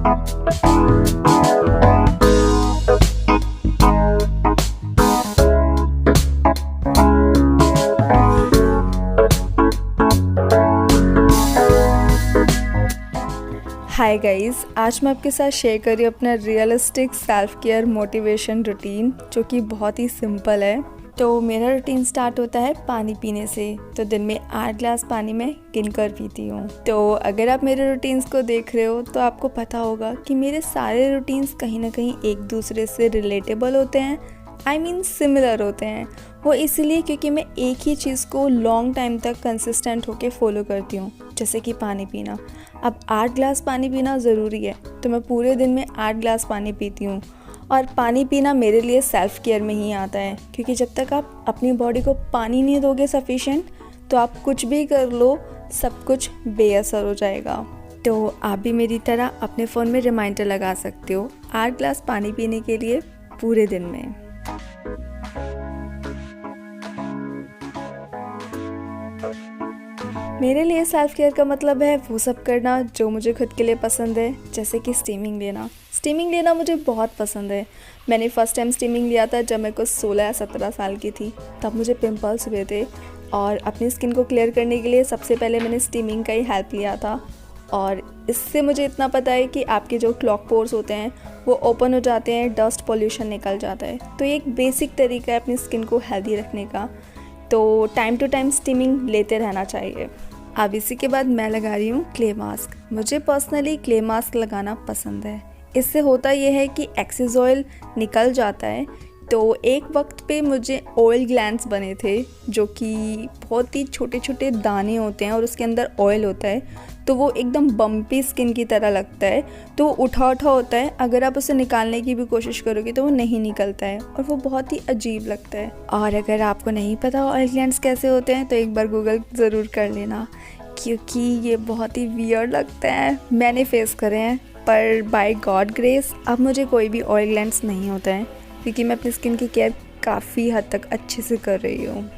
Hi guys, आज मैं आपके साथ शेयर कर रही हूँ अपना realistic self care motivation routine, जो कि बहुत ही सिंपल है। तो मेरा रूटीन स्टार्ट होता है पानी पीने से। तो दिन में 8 ग्लास पानी मैं गिनकर पीती हूँ। तो अगर आप मेरे रूटीन्स को देख रहे हो तो आपको पता होगा कि मेरे सारे रूटीन्स कहीं ना कहीं एक दूसरे से रिलेटेबल होते हैं, सिमिलर होते हैं। वो इसीलिए क्योंकि मैं एक ही चीज़ को लॉन्ग टाइम तक कंसिस्टेंट होके फॉलो करती हूँ, जैसे कि पानी पीना। अब 8 ग्लास पानी पीना ज़रूरी है, तो मैं पूरे दिन में 8 ग्लास पानी पीती हूँ। और पानी पीना मेरे लिए सेल्फ़ केयर में ही आता है, क्योंकि जब तक आप अपनी बॉडी को पानी नहीं दोगे सफिशेंट, तो आप कुछ भी कर लो, सब कुछ बेअसर हो जाएगा। तो आप भी मेरी तरह अपने फ़ोन में रिमाइंडर लगा सकते हो 8 ग्लास पानी पीने के लिए पूरे दिन में। मेरे लिए सेल्फ़ केयर का मतलब है वो सब करना जो मुझे खुद के लिए पसंद है, जैसे कि स्टीमिंग लेना। स्टीमिंग लेना मुझे बहुत पसंद है। मैंने फ़र्स्ट टाइम स्टीमिंग लिया था जब मैं कुछ 16 या 17 साल की थी। तब मुझे पिंपल्स हुए थे और अपनी स्किन को क्लियर करने के लिए सबसे पहले मैंने स्टीमिंग का ही हेल्प लिया था। और इससे मुझे इतना पता है कि आपके जो क्लॉग पोर्स होते हैं वो ओपन हो जाते हैं, डस्ट पॉल्यूशन निकल जाता है। तो ये एक बेसिक तरीका है अपनी स्किन को हेल्दी रखने का। तो टाइम टू टाइम स्टीमिंग लेते रहना चाहिए। अब इसी के बाद मैं लगा रही हूँ क्ले मास्क। मुझे पर्सनली क्ले मास्क लगाना पसंद है। इससे होता यह है कि एक्सेस ऑयल निकल जाता है। तो एक वक्त पे मुझे ऑयल ग्लैंड्स बने थे, जो कि बहुत ही छोटे छोटे दाने होते हैं और उसके अंदर ऑयल होता है। तो वो एकदम बम्पी स्किन की तरह लगता है। तो वो उठा होता है। अगर आप उसे निकालने की भी कोशिश करोगे तो वो नहीं निकलता है और वो बहुत ही अजीब लगता है। और अगर आपको नहीं पता ऑयल ग्लैंड्स कैसे होते हैं तो एक बार गूगल ज़रूर कर लेना, क्योंकि ये बहुत ही वियर्ड लगता है। मैंने फेस करे हैं, पर बाय गॉड ग्रेस अब मुझे कोई भी ऑयल ग्लैंड्स नहीं होता है, क्योंकि मैं अपनी स्किन की केयर काफ़ी हद तक अच्छे से कर रही हूँ।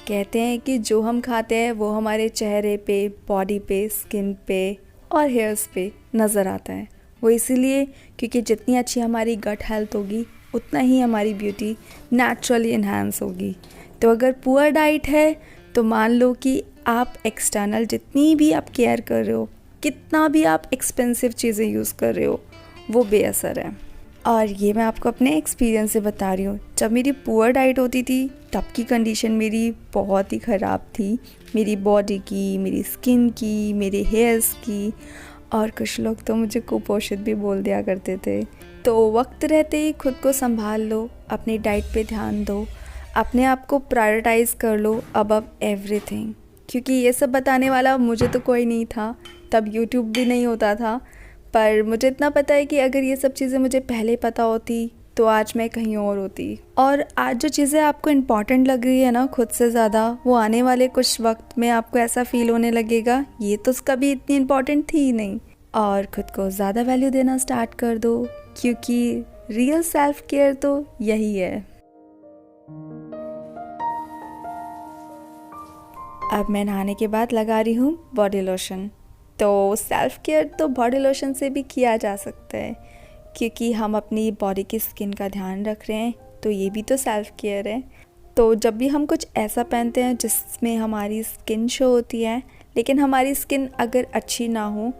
कहते हैं कि जो हम खाते हैं वो हमारे चेहरे पे, बॉडी पे, स्किन पे और हेयर्स पे नज़र आता है। वो इसीलिए क्योंकि जितनी अच्छी हमारी गट हेल्थ होगी उतना ही हमारी ब्यूटी नेचुरली इन्हांस होगी। तो अगर पुअर डाइट है तो मान लो कि आप एक्सटर्नल जितनी भी आप केयर कर रहे हो, कितना भी आप एक्सपेंसिव चीज़ें यूज़ कर रहे हो, वो बेअसर है। और ये मैं आपको अपने एक्सपीरियंस से बता रही हूँ। जब मेरी पुअर डाइट होती थी तब की कंडीशन मेरी बहुत ही ख़राब थी, मेरी बॉडी की, मेरी स्किन की, मेरे हेयर्स की। और कुछ लोग तो मुझे कुपोषित भी बोल दिया करते थे। तो वक्त रहते ही खुद को संभाल लो, अपनी डाइट पे ध्यान दो, अपने आप को प्रायोरिटाइज़ कर लो अबव एवरीथिंग। क्योंकि ये सब बताने वाला मुझे तो कोई नहीं था, तब यूट्यूब भी नहीं होता था। पर मुझे इतना पता है कि अगर ये सब चीज़ें मुझे पहले पता होती तो आज मैं कहीं और होती। और आज जो चीज़ें आपको इम्पॉर्टेंट लग रही है ना खुद से ज़्यादा, वो आने वाले कुछ वक्त में आपको ऐसा फील होने लगेगा ये तो कभी इतनी इम्पॉर्टेंट थी ही नहीं। और खुद को ज़्यादा वैल्यू देना स्टार्ट कर दो, क्योंकि रियल सेल्फ केयर तो यही है। अब मैं नहाने के बाद लगा रही हूँ बॉडी लोशन। तो सेल्फ केयर तो बॉडी लोशन से भी किया जा सकता है, क्योंकि हम अपनी बॉडी की स्किन का ध्यान रख रहे हैं, तो ये भी तो सेल्फ केयर है। तो जब भी हम कुछ ऐसा पहनते हैं जिसमें हमारी स्किन शो होती है, लेकिन हमारी स्किन अगर अच्छी ना हो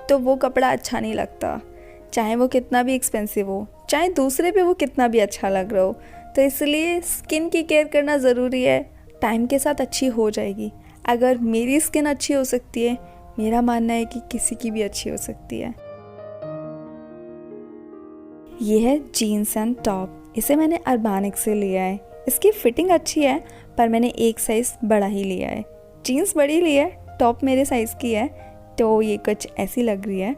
तो वो कपड़ा अच्छा नहीं लगता, चाहे वो कितना भी एक्सपेंसिव हो, चाहे दूसरे पे वो कितना भी अच्छा लग रहा हो। तो इसलिए स्किन की केयर करना ज़रूरी है। टाइम के साथ अच्छी हो जाएगी। अगर मेरी स्किन अच्छी हो सकती है, मेरा मानना है कि किसी की भी अच्छी हो सकती है। ये है जीन्स एंड टॉप। इसे मैंने अर्बानिक से लिया है। इसकी फिटिंग अच्छी है, पर मैंने एक साइज़ बड़ा ही लिया है। जीन्स बड़ी ली है, टॉप मेरे साइज़ की है, तो ये कुछ ऐसी लग रही है।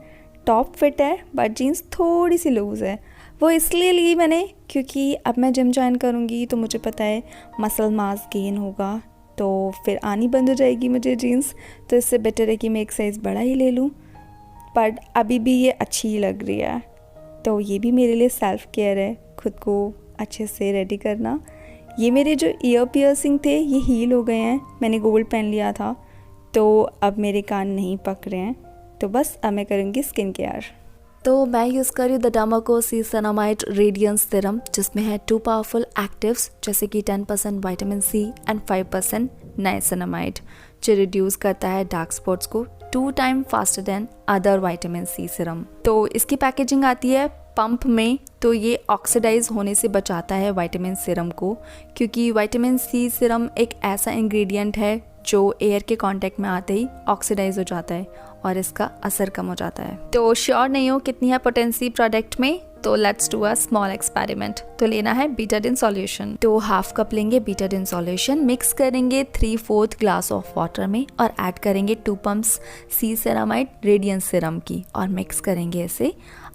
टॉप फिट है बट जीन्स थोड़ी सी लूज़ है। वो इसलिए ली मैंने क्योंकि अब मैं जिम ज्वाइन करूँगी तो मुझे पता है मसल मास गेन होगा, तो फिर आनी बंद हो जाएगी मुझे जीन्स। तो इससे बेटर है कि मैं एक साइज़ बड़ा ही ले लूँ। बट अभी भी ये अच्छी ही लग रही है। तो ये भी मेरे लिए सेल्फ़ केयर है, खुद को अच्छे से रेडी करना। ये मेरे जो ईयर पियर्सिंग थे ये हील हो गए हैं। मैंने गोल्ड पहन लिया था, तो अब मेरे कान नहीं पक रहे हैं, तो बस अब मैं करूँगी स्किन केयर। तो मैं यूज़ कर रही हूँ the Derma Co C Cinamide radiance serum, जिसमें है 2 पावरफुल एक्टिव्स जैसे कि 10% विटामिन सी एंड 5% नाइसिनामाइड, जो रिड्यूस करता है डार्क स्पॉट्स को 2 time faster than other vitamin C serum. तो इसकी पैकेजिंग आती है पंप में, तो ये ऑक्सीडाइज होने से बचाता है विटामिन सीरम को, क्योंकि विटामिन सी सीरम एक ऐसा इंग्रेडिएंट है जो एयर के कांटेक्ट में आते ही ऑक्सीडाइज हो जाता है और इसका असर कम हो जाता है। तो श्योर नहीं हो कितनी है पोटेंसी प्रोडक्ट में, तो let's do a small experiment. तो लेना है बीटाडिन सॉल्यूशन, तो हाफ कप लेंगे बीटाडिन सॉल्यूशन, मिक्स करेंगे 3/4 ग्लास ऑफ वाटर में और ऐड करेंगे 2 पम्प्स सीसेरामाइड रेडियंस सीरम की और मिक्स करेंगे इसे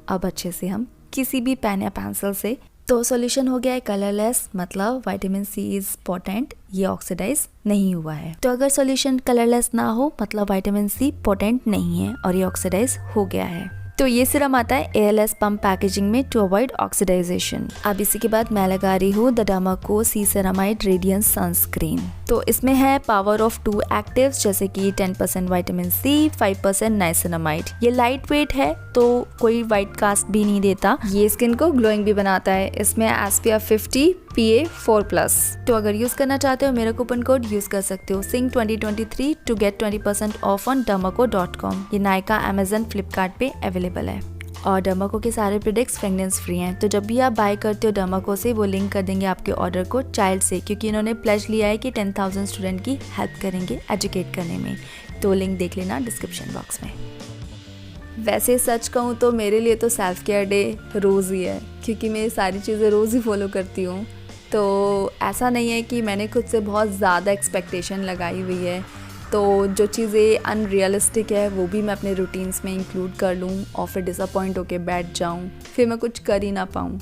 अब अच्छे से हम किसी भी पेन या पेंसिल से। तो सॉल्यूशन हो गया है कलरलेस, मतलब विटामिन सी इज पोटेंट, ये ऑक्सीडाइज नहीं हुआ है। तो अगर सॉल्यूशन कलरलेस ना हो मतलब विटामिन सी पोटेंट नहीं है और ये ऑक्सीडाइज हो गया है। तो ये सीरम आता है एयरलेस पंप पैकेजिंग में टू अवॉइड ऑक्सीडाइजेशन। अब इसी के बाद मैं लगा रही हूँ द डर्माको सीसेरामाइड रेडियंस सनस्क्रीन। तो इसमें है पावर ऑफ 2 एक्टिव्स जैसे कि 10% विटामिन सी, 5% नाइसिनामाइड। ये लाइट वेट है तो कोई वाइट कास्ट भी नहीं देता, ये स्किन को ग्लोइंग भी बनाता है। इसमें SPF 50 PA 4+। तो अगर यूज करना चाहते हो मेरा कूपन कोड यूज कर सकते हो SING2023 to get 20% of on dermaco.com। ये नायका, अमेजन, फ्लिपकार्ट पे अवेलेबल है और डर्माको के सारे प्रोडक्ट्स फ्रेगनेंस फ्री हैं। तो जब भी आप बाय करते हो डर्माको से, वो लिंक कर देंगे आपके ऑर्डर को चाइल्ड से, क्योंकि इन्होंने प्लेज लिया है कि 10,000 स्टूडेंट की हेल्प करेंगे एजुकेट करने में। तो लिंक देख लेना डिस्क्रिप्शन बॉक्स में। वैसे सच कहूँ तो मेरे लिए तो सेल्फ केयर डे रोज़ ही है, क्योंकि मैं सारी चीज़ें रोज़ ही फॉलो करती हूँ। तो ऐसा नहीं है कि मैंने खुद से बहुत ज़्यादा एक्सपेक्टेशन लगाई हुई है, तो जो चीज़ें अनरियलिस्टिक है वो भी मैं अपने रूटीन्स में इंक्लूड कर लूँ और फिर डिसअपॉइंट होके बैठ जाऊँ, फिर मैं कुछ कर ही ना पाऊँ।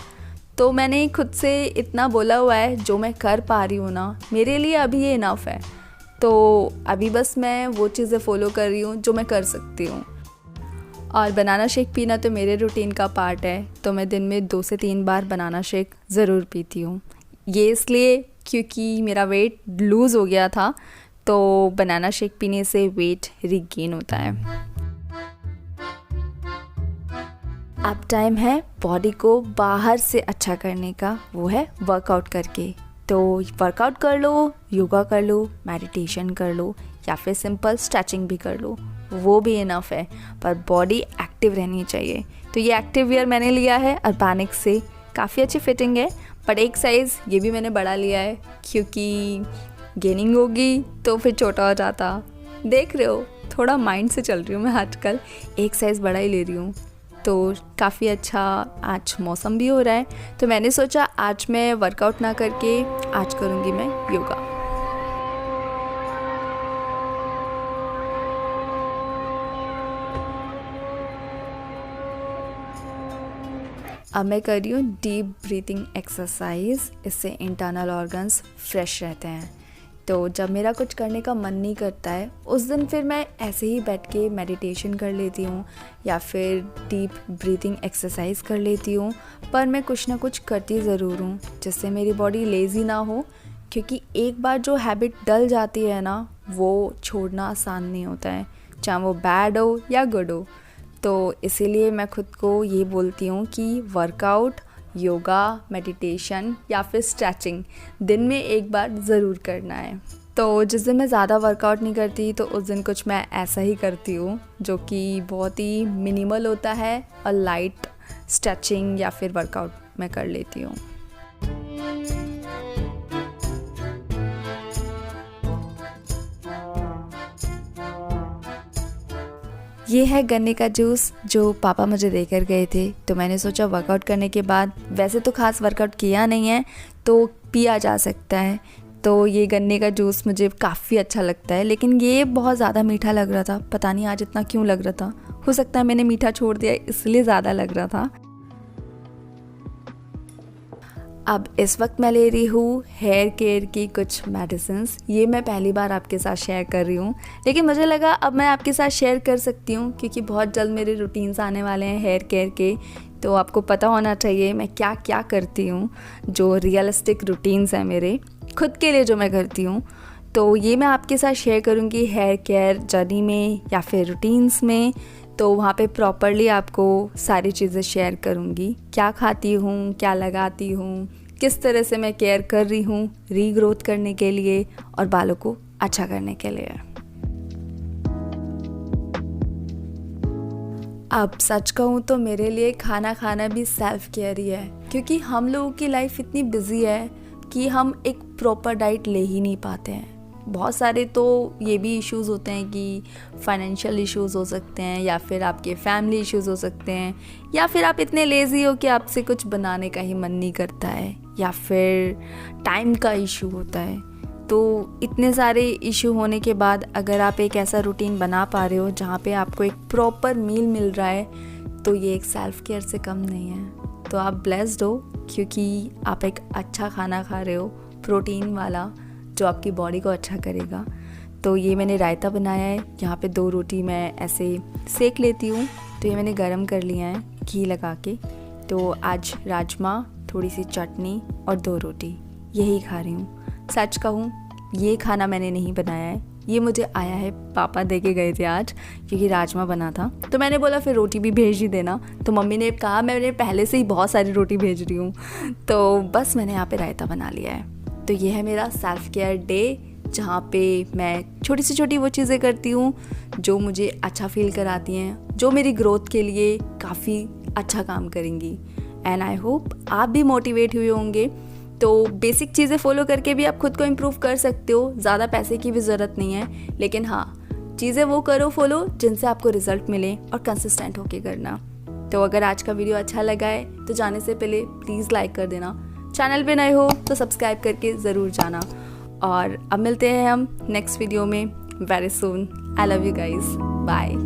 तो मैंने खुद से इतना बोला हुआ है, जो मैं कर पा रही हूँ ना, मेरे लिए अभी ये इनफ है। तो अभी बस मैं वो चीज़ें फॉलो कर रही हूँ जो मैं कर सकती हूँ। और बनाना शेक पीना तो मेरे रूटीन का पार्ट है, तो मैं दिन में 2 से 3 बार बनाना शेक ज़रूर पीती हूँ। ये इसलिए क्योंकि मेरा वेट लूज़ हो गया था, तो बनाना शेक पीने से वेट रिगेन होता है। अब टाइम है बॉडी को बाहर से अच्छा करने का, वो है वर्कआउट करके। तो वर्कआउट कर लो, योगा कर लो, मेडिटेशन कर लो या फिर सिंपल स्ट्रेचिंग भी कर लो, वो भी इनफ है, पर बॉडी एक्टिव रहनी चाहिए। तो ये एक्टिव वियर मैंने लिया है अर्बैनिक से, काफ़ी अच्छी फिटिंग है, पर एक साइज़ ये भी मैंने बड़ा लिया है क्योंकि गेनिंग होगी तो फिर छोटा हो जाता। देख रहे हो, थोड़ा माइंड से चल रही हूँ मैं आजकल, एक साइज़ बड़ा ही ले रही हूँ। तो काफ़ी अच्छा आज मौसम भी हो रहा है, तो मैंने सोचा आज मैं वर्कआउट ना करके आज करूँगी मैं योगा। अब मैं कर रही हूँ डीप ब्रीथिंग एक्सरसाइज, इससे इंटरनल ऑर्गन्स फ्रेश रहते हैं। तो जब मेरा कुछ करने का मन नहीं करता है उस दिन फिर मैं ऐसे ही बैठ के मेडिटेशन कर लेती हूँ या फिर डीप ब्रीथिंग एक्सरसाइज कर लेती हूँ, पर मैं कुछ ना कुछ करती ज़रूर हूँ जिससे मेरी बॉडी लेज़ी ना हो, क्योंकि एक बार जो हैबिट डल जाती है ना, वो छोड़ना आसान नहीं होता है, चाहे वो बैड हो या गुड हो। तो इसीलिए मैं खुद को ये बोलती हूँ कि वर्कआउट, योगा, मेडिटेशन या फिर स्ट्रेचिंग दिन में एक बार ज़रूर करना है। तो जिस दिन मैं ज़्यादा वर्कआउट नहीं करती तो उस दिन कुछ मैं ऐसा ही करती हूँ जो कि बहुत ही मिनिमल होता है और लाइट स्ट्रेचिंग या फिर वर्कआउट मैं कर लेती हूँ। ये है गन्ने का जूस जो पापा मुझे देकर गए थे, तो मैंने सोचा वर्कआउट करने के बाद, वैसे तो खास वर्कआउट किया नहीं है तो पिया जा सकता है, तो ये गन्ने का जूस मुझे काफ़ी अच्छा लगता है। लेकिन ये बहुत ज़्यादा मीठा लग रहा था, पता नहीं आज इतना क्यों लग रहा था, हो सकता है मैंने मीठा छोड़ दिया इसलिए ज़्यादा लग रहा था। अब इस वक्त मैं ले रही हूँ हेयर केयर की कुछ मेडिसिन्स, ये मैं पहली बार आपके साथ शेयर कर रही हूँ, लेकिन मुझे लगा अब मैं आपके साथ शेयर कर सकती हूँ क्योंकि बहुत जल्द मेरे रूटीन्स आने वाले हैं हेयर केयर के, तो आपको पता होना चाहिए मैं क्या क्या करती हूँ, जो रियलिस्टिक रूटीन्स हैं मेरे खुद के लिए जो मैं करती हूँ। तो ये मैं आपके साथ शेयर करूँगी हेयर केयर जर्नी में या फिर रूटीन्स में। तो वहाँ पे प्रॉपरली आपको सारी चीज़ें शेयर करूँगी, क्या खाती हूँ, क्या लगाती हूँ, किस तरह से मैं केयर कर रही हूँ रीग्रोथ करने के लिए और बालों को अच्छा करने के लिए। अब सच कहूँ तो मेरे लिए खाना खाना भी सेल्फ केयर ही है, क्योंकि हम लोगों की लाइफ इतनी बिजी है कि हम एक प्रॉपर डाइट ले ही नहीं पाते हैं। बहुत सारे तो ये भी इश्यूज़ होते हैं कि फाइनेंशियल इश्यूज़ हो सकते हैं, या फिर आपके फैमिली इश्यूज़ हो सकते हैं, या फिर आप इतने लेज़ी हो कि आपसे कुछ बनाने का ही मन नहीं करता है, या फिर टाइम का इशू होता है। तो इतने सारे इशू होने के बाद अगर आप एक ऐसा रूटीन बना पा रहे हो जहाँ पे आपको एक प्रॉपर मील मिल रहा है, तो ये एक सेल्फ केयर से कम नहीं है। तो आप ब्लेस्ड हो, क्योंकि आप एक अच्छा खाना खा रहे हो, प्रोटीन वाला, जो आपकी बॉडी को अच्छा करेगा। तो ये मैंने रायता बनाया है, यहाँ पे 2 रोटी मैं ऐसे सेक लेती हूँ। तो ये मैंने गरम कर लिया है घी लगा के। तो आज राजमा, थोड़ी सी चटनी और 2 रोटी यही खा रही हूँ। सच कहूँ ये खाना मैंने नहीं बनाया है, ये मुझे आया है, पापा दे के गए थे आज, क्योंकि राजमा बना था। तो मैंने बोला फिर रोटी भी भेज ही देना। तो मम्मी ने कहा मैंने पहले से ही बहुत सारी रोटी भेज रही हूँ, तो बस मैंने यहाँ पे रायता बना लिया है। तो ये है मेरा सेल्फ केयर डे, जहाँ पे मैं छोटी से छोटी वो चीज़ें करती हूँ जो मुझे अच्छा फील कराती हैं, जो मेरी ग्रोथ के लिए काफ़ी अच्छा काम करेंगी। एंड आई होप आप भी मोटिवेट हुए होंगे। तो बेसिक चीज़ें फॉलो करके भी आप खुद को इम्प्रूव कर सकते हो, ज़्यादा पैसे की भी ज़रूरत नहीं है, लेकिन हाँ चीज़ें वो करो फॉलो जिनसे आपको रिजल्ट मिले, और कंसिस्टेंट होके करना। तो अगर आज का वीडियो अच्छा लगा है तो जाने से पहले प्लीज़ लाइक कर देना, चैनल पे नए हो तो सब्सक्राइब करके ज़रूर जाना। और अब मिलते हैं हम नेक्स्ट वीडियो में very soon. I love you guys, bye.